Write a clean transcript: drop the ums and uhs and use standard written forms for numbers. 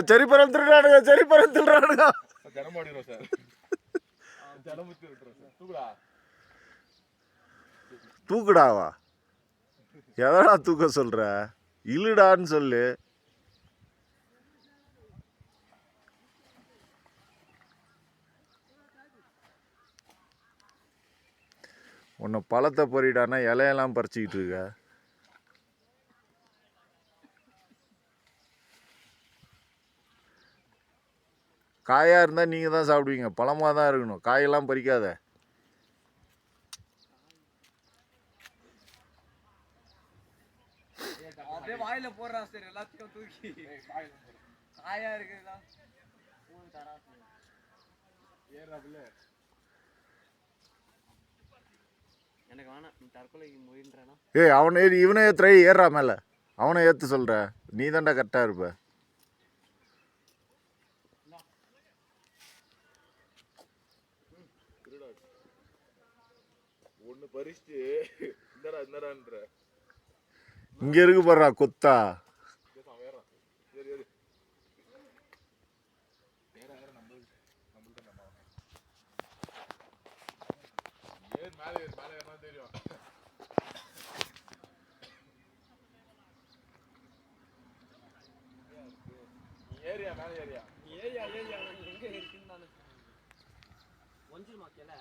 சரி பரந்துடுறானுங்க சரி பரந்துடுறானுங்க ஜனம் ஓடிடுறோம் சார் ஜனம் முத்தி விட்டுறோம் சார் தூக்குடா தூக்குடாவா எதடா தூக்க சொல்ற இழுடான்னு சொல்லு உன்னை பழத்தை பொறிடானா இலையெல்லாம் பறிச்சுக்கிட்டு இருக்க காயா இருந்தா நீங்க தான் சாப்பிடுவீங்க பழமா தான் இருக்கணும் காயெல்லாம் பறிக்காத அப்படியே வாயில போடுறான் சார் எல்லாத்தையும் தூக்கி காயா இருக்குதா எனக்கு வேணாம் நீ தற்கொலைக்கு முயன்றானா ஏய் அவனை இவனை ஏத்துற ஏறா மேல அவனை ஏத்து சொல்ற நீ தான்டா கரெக்டா இருப்ப ஒண்ணு பறிச்சுட்டு இந்தடான்ற இங்க இருக்கு பாடுறா கொத்தா ஏரியா மேல ஏரியா ஏரியா எங்க இருக்குன்னு நான் கொஞ்சமா கேள